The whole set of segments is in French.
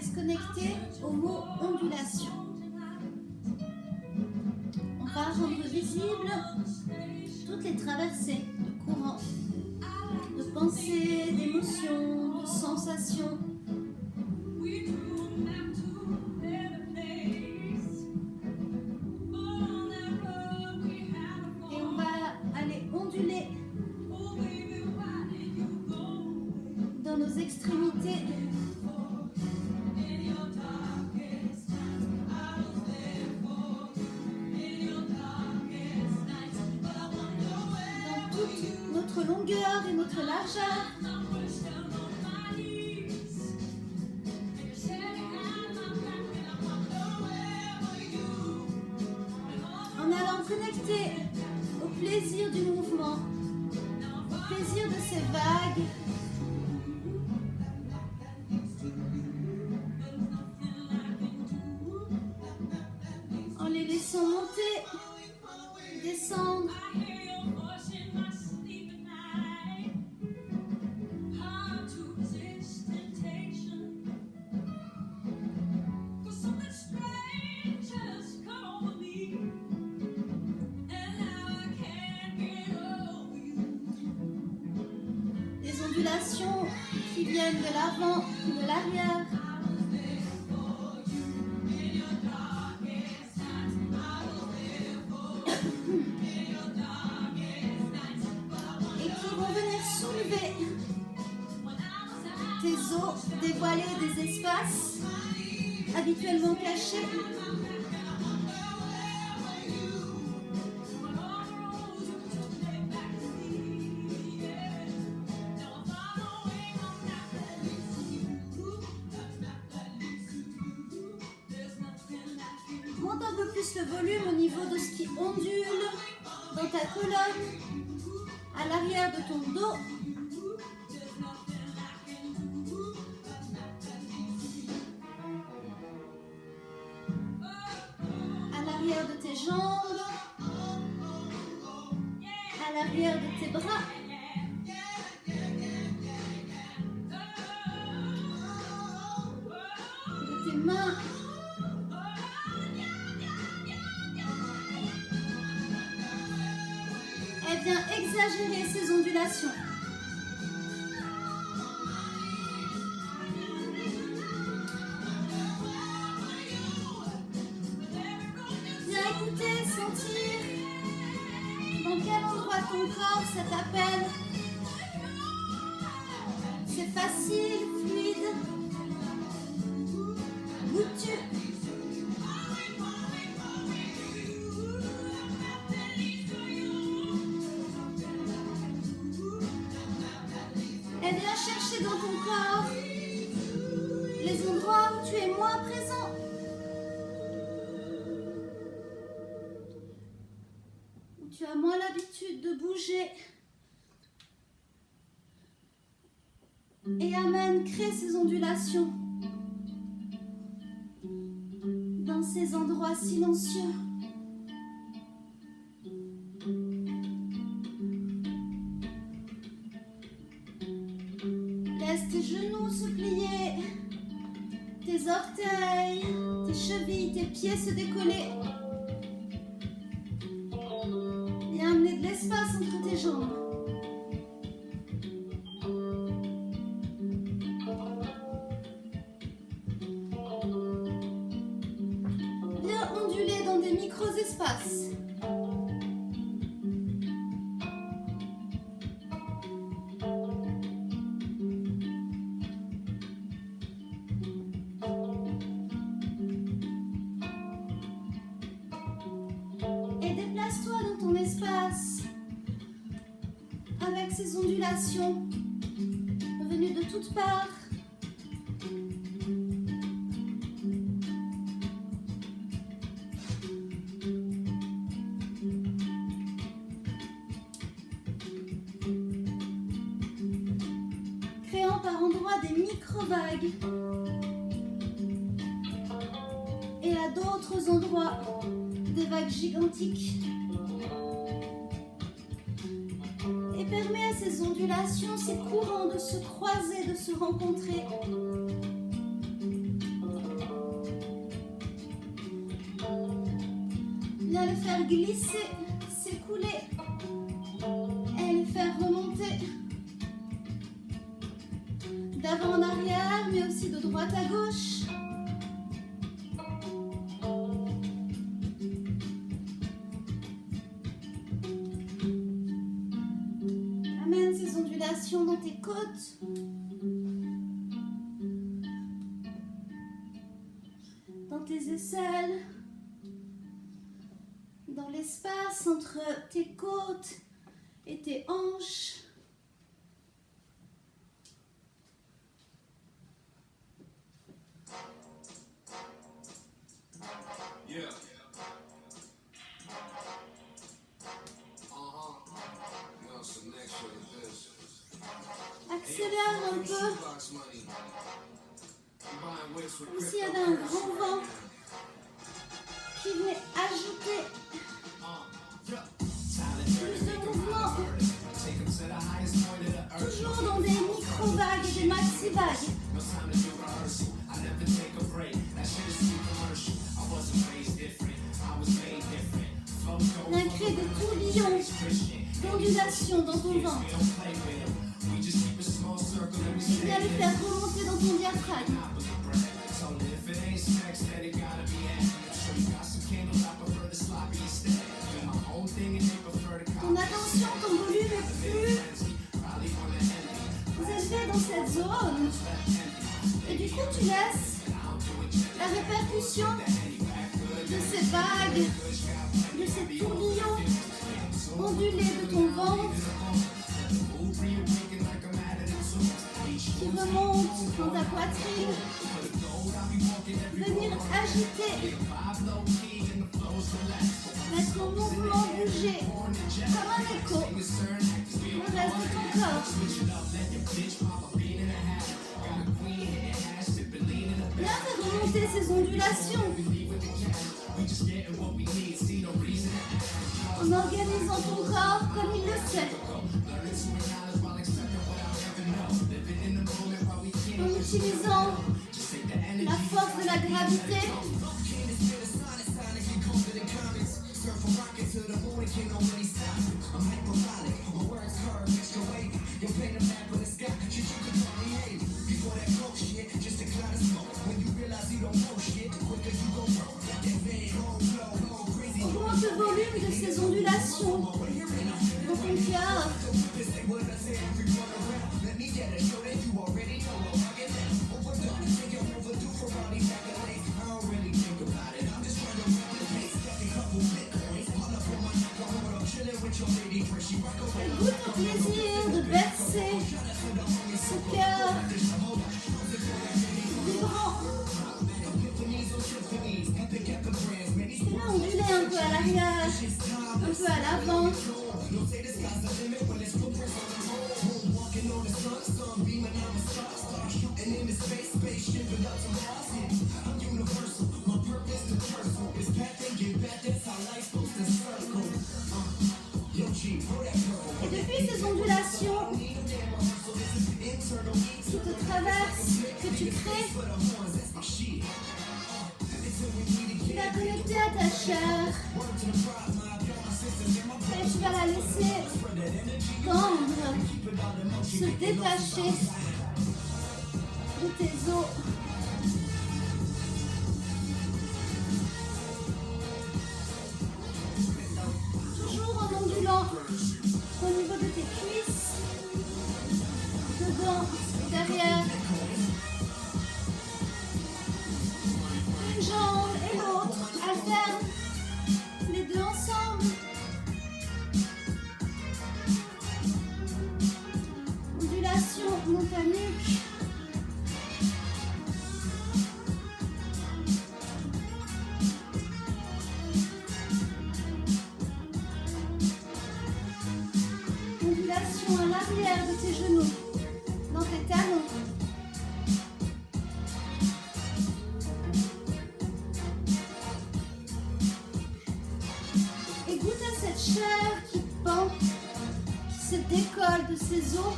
se connecter au mot ondulation. On va rendre visible toutes les traversées de courants, de pensées, d'émotions, de sensations. Et on va aller onduler dans nos extrémités. Dans toute notre longueur et notre largeur. En allant connecter au plaisir du mouvement, au plaisir de ces vagues. En les laissant monter, descendre. Des ondulations qui viennent de l'avant ou de l'arrière. Et qui vont venir soulever tes os, dévoiler des espaces habituellement cachés. Monte un peu plus le volume au niveau de ce qui ondule dans ta colonne, à l'arrière de ton dos. À l'arrière de tes jambes, à l'arrière de tes bras. De tes mains. Elle vient exagérer ces ondulations. Viens écouter, sentir dans quel endroit de ton corps ça t'appelle. C'est facile, fluide. Goûtes-tu? Et viens chercher dans ton corps les endroits où tu es moins présent. Où tu as moins l'habitude de bouger. Et amène, crée ces ondulations dans ces endroits silencieux. Laisse tes genoux se plier, tes orteils, tes chevilles, tes pieds se décoller. Viens amener de l'espace entre tes jambes. Viens onduler dans des micro-espaces. Déplace-toi dans ton espace avec ces ondulations venues de toutes parts. Créant par endroits des micro-vagues. Et à d'autres endroits, des vagues gigantiques. Et permet à ces ondulations, ces courants de se croiser, de se rencontrer. faire glisser, s'écouler et les faire remonter d'avant en arrière, mais aussi de droite à gauche. Amène ces ondulations dans tes côtes. Dans tes aisselles. Dans l'espace entre tes côtes et tes hanches. Accélère un peu. Comme s'il y avait un grand vent qui venait ajouter plus de mouvement. Toujours dans des micro-vagues et des maxi-vagues. On a créé des tourbillons d'ondulation dans ton ventre. Et viens les faire remonter dans ton diaphragme. Ton attention, ton volume est plus élevé dans cette zone. Et du coup, tu laisses la répercussion de ces vagues, de ces tourbillons ondulés de ton ventre qui remontent dans ta poitrine, venir agiter, mettre en mouvement, bouger comme un écho le reste de ton corps. Viens faire remonter ces ondulations en organisant ton corps comme il le sait, en utilisant la force de la gravité. Augmente le volume de ces ondulations dans ton cœur. Goûte au plaisir de bercer ce cœur vibrant. Et là, onduler un peu à l'arrière, un peu à l'avant. Et depuis ces ondulations qui te traversent, que tu crées, tu vas connecter à ta chair et tu vas la laisser tendre, se détacher de tes os. Toujours en ondulant au niveau de tes cuisses, devant et derrière. Une jambe et l'autre alternent, les deux ensemble. Ondulation dans ta nuque. Ondulation à l'arrière de tes genoux, dans tes talons. Et goûte à cette chair qui pend, qui se décolle de ses os.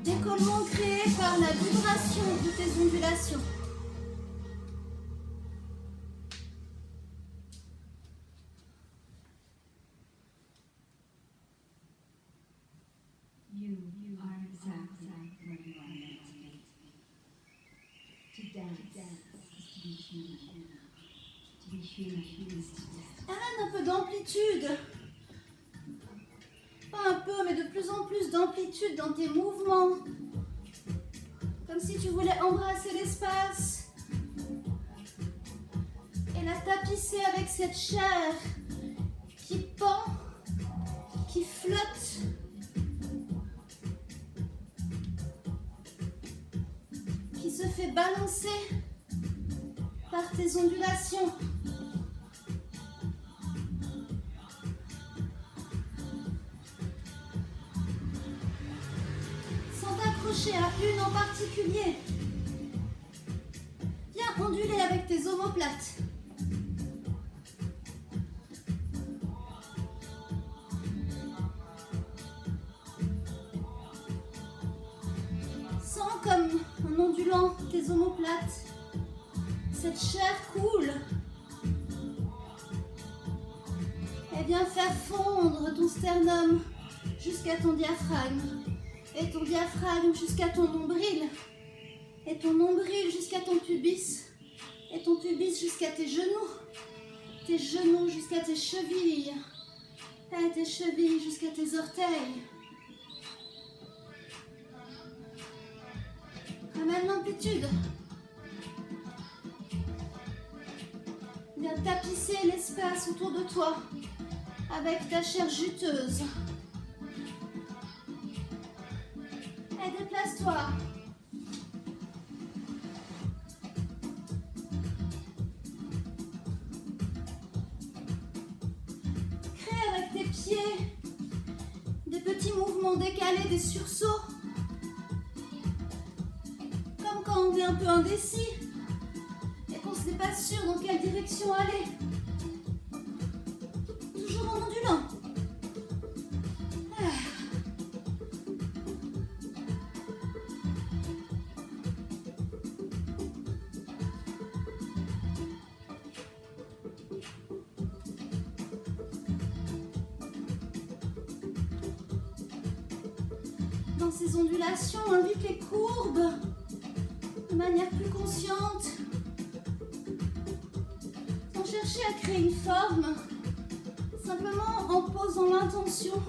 Décollement créé par la vibration de tes ondulations. Amène un peu d'amplitude. Pas un peu, mais de plus en plus d'amplitude dans tes mouvements. Comme si tu voulais embrasser l'espace. Et la tapisser avec cette chair qui pend, qui flotte. Qui se fait balancer par tes ondulations. Sans t'accrocher à une en particulier. Viens onduler avec tes omoplates. Sens comme en ondulant tes omoplates, cette chair coule. Elle vient faire fondre ton sternum jusqu'à ton diaphragme. Et ton diaphragme jusqu'à ton nombril. Et ton nombril jusqu'à ton pubis. Et ton pubis jusqu'à tes genoux. Tes genoux jusqu'à tes chevilles. Et tes chevilles jusqu'à tes orteils. Ramène l'amplitude. Viens tapisser l'espace autour de toi avec ta chair juteuse. Et déplace-toi. Crée avec tes pieds des petits mouvements décalés, des sursauts. Comme quand on est un peu indécis et qu'on n'est pas sûr dans quelle direction aller. Toujours en ondulant. Dans ces ondulations, invite les courbes de manière plus consciente, sans chercher à créer une forme, simplement en posant l'intention.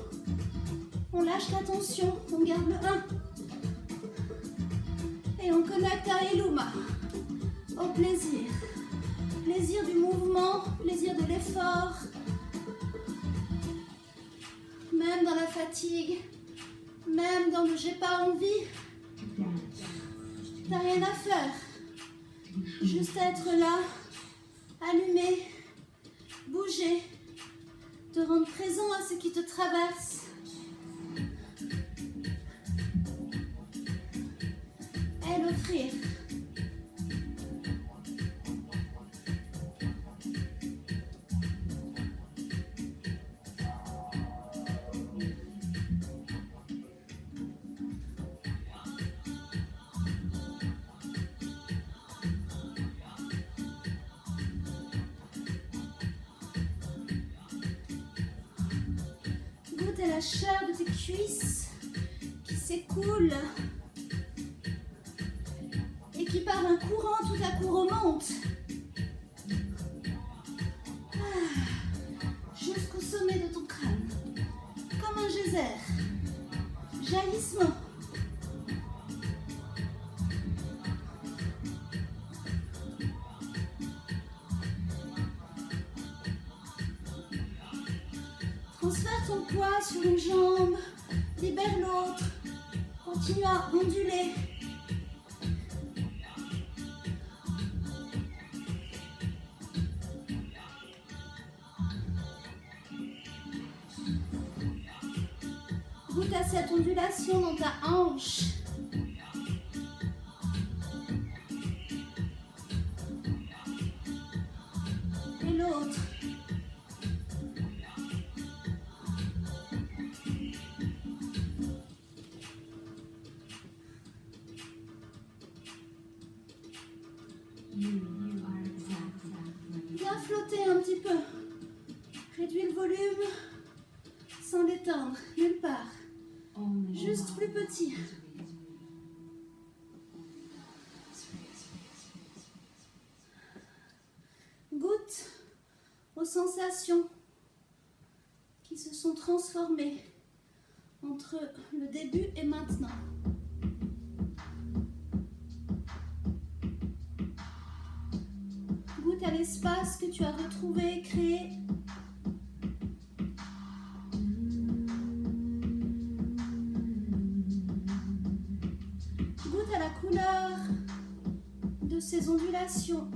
On lâche la tension, on garde le 1 et on connecte à Iluma, au plaisir. Plaisir du mouvement, plaisir de l'effort, même dans la fatigue. Même dans le j'ai pas envie, t'as rien à faire. Juste être là, allumer, bouger, te rendre présent à ce qui te traverse. Et l'offrir. Goûte à la chair de tes cuisses qui s'écoule et qui par un courant tout à coup remonte jusqu'au sommet de ton crâne, comme un geyser, jaillissement. Transfère ton poids sur une jambe, libère l'autre, continue à onduler. Goûte à cette ondulation dans ta hanche. Et l'autre. Viens flotter un petit peu. Réduis le volume sans l'éteindre, nulle part. Juste plus petit. sensations qui se sont transformées entre le début et maintenant. Goûte à l'espace que tu as retrouvé, créé. Goûte à la couleur de ces ondulations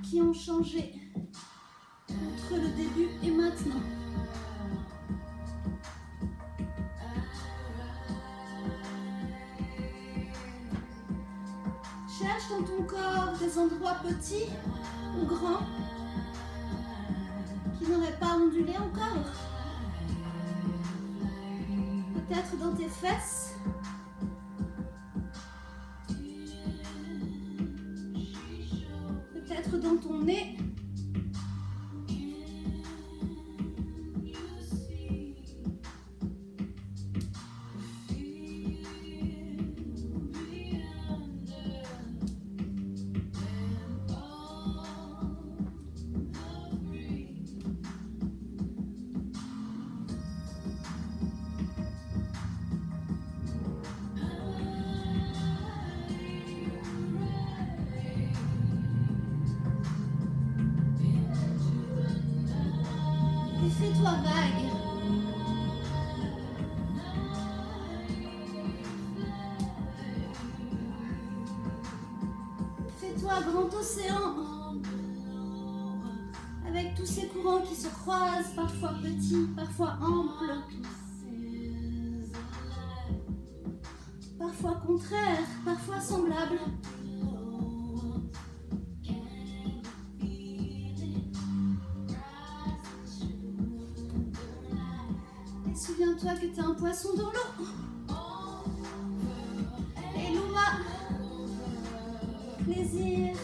qui ont changé entre le début et maintenant. Cherche dans ton corps des endroits petits ou grands qui n'auraient pas ondulé encore. Peut-être dans tes fesses. Peut-être dans ton nez. Et fais-toi vague. Fais-toi grand océan. Avec tous ces courants qui se croisent, parfois petits, parfois amples. Parfois contraires, parfois semblables. Souviens-toi que tu es un poisson dans l'eau. Et Luma, plaisir.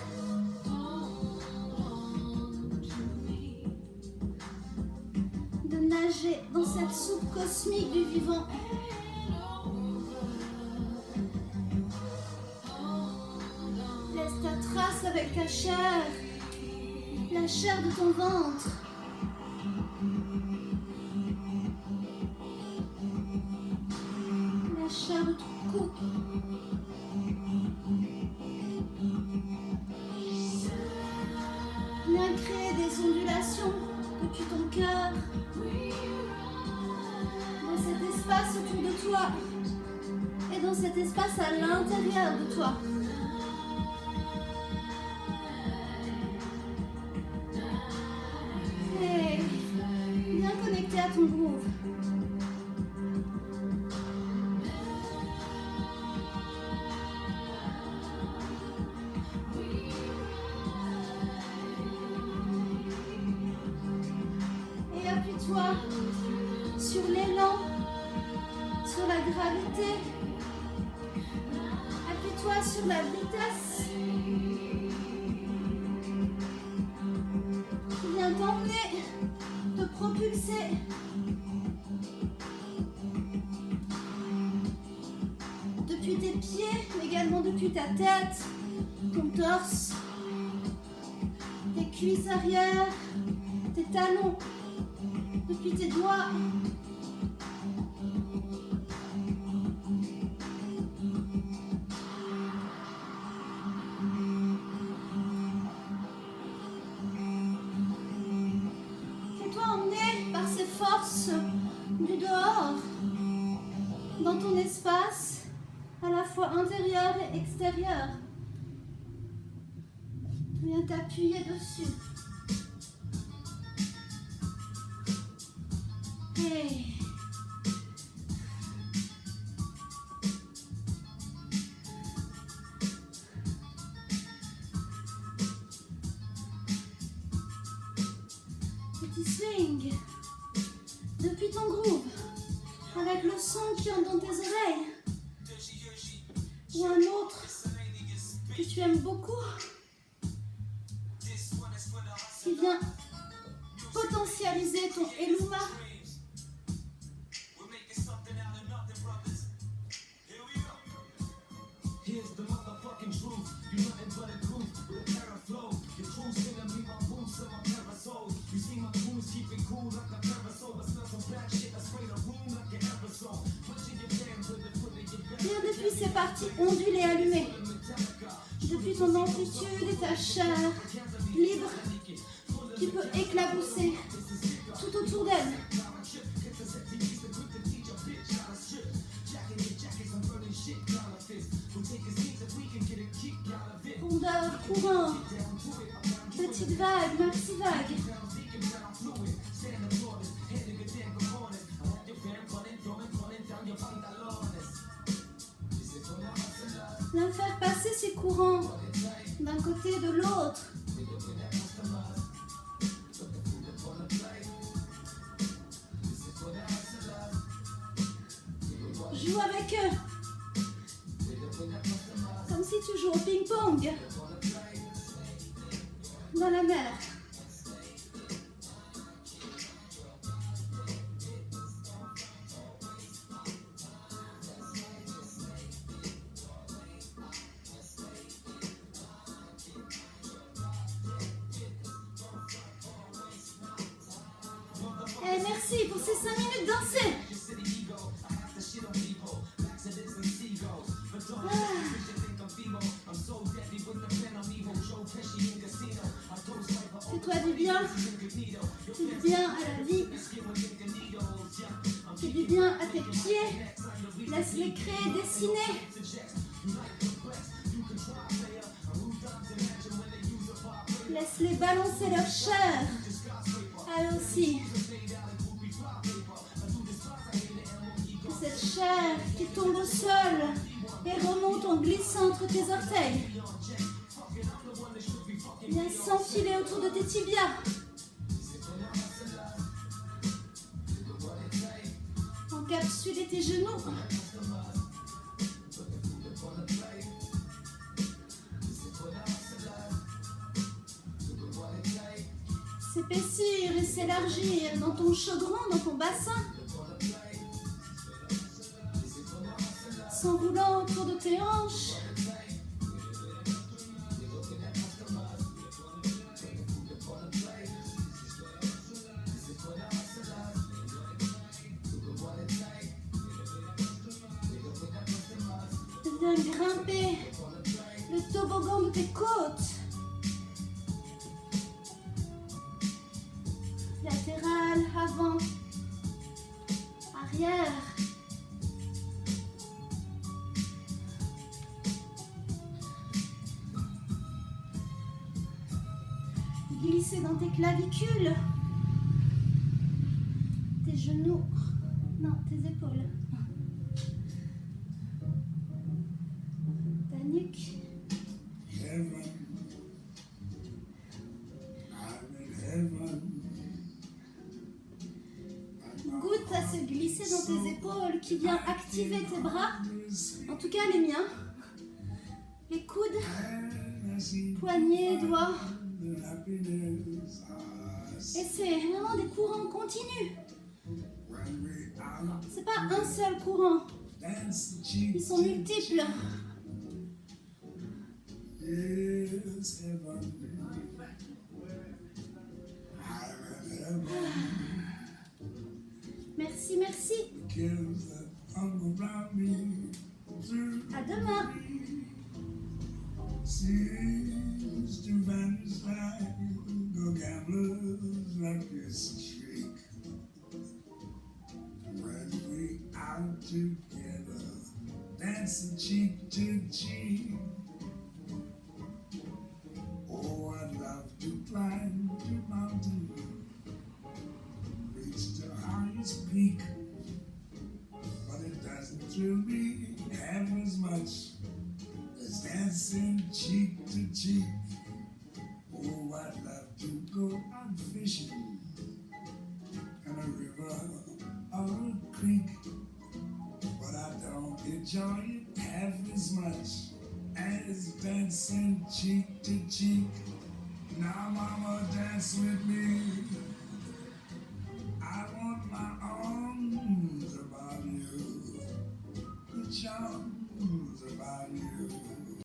De nager dans cette soupe cosmique du vivant. Laisse ta trace avec ta chair, la chair de ton ventre. La chair de ton cou. Viens créer des ondulations depuis ton cœur. Dans cet espace autour de toi. Et dans cet espace à l'intérieur de toi. Et viens connecter à ton groove. Sur l'élan, sur la gravité. Appuie-toi sur la vitesse qui vient t'emmener, te propulser. Depuis tes pieds, mais également depuis ta tête, ton torse, tes cuisses arrière, tes talons. Depuis tes doigts. Fais-toi emmener par ces forces du dehors dans ton espace, à la fois intérieur et extérieur. Viens t'appuyer dessus. Hey. Petit swing depuis ton groove avec le son qui entre dans tes oreilles ou un autre que tu aimes beaucoup qui vient potentialiser ton Eluma. You see my depuis ces parties ondules et allumées. Depuis ton amplitude et ta chair libre qui peut éclabousser tout autour d'elle. Ondeur, courant, petite vague, maxi vague. Viens faire passer ces courants d'un côté et de l'autre. Joue avec eux. Comme si tu joues au ping-pong dans la mer. Et merci pour ces 5 minutes dansées. Fais-toi du bien. Fais du bien à la vie. Fais du bien à tes pieds. Laisse-les créer, dessiner. Laisse-les balancer leur chair. Elle aussi. Cette chair qui tombe au sol et remonte en glissant entre tes orteils. Viens s'enfiler autour de tes tibias. Encapsuler tes genoux. S'épaissir et s'élargir dans ton chaudron, dans ton bassin. S'enroulant autour de tes hanches. Viens grimper le toboggan de tes côtes. Latéral, avant, arrière. Glisser dans tes clavicules, tes genoux, non, tes épaules, ta nuque. Goûte à se glisser dans tes épaules qui vient activer tes bras, en tout cas les miens, les coudes, poignets, doigts. Et c'est vraiment des courants continus. C'est pas un seul courant. Ils sont multiples. Merci, merci. À demain. Seems to vanish like the gamblers like this streak. When we out together, dancing cheek to cheek. Oh, I'd love to climb the mountain, reach the highest peak, but it doesn't thrill me half as much. Dancing cheek to cheek. Oh, I'd love to go out fishing in a river or a creek, but I don't enjoy it half as much as dancing cheek to cheek. Now, mama, dance with me. I want my arms about you. The child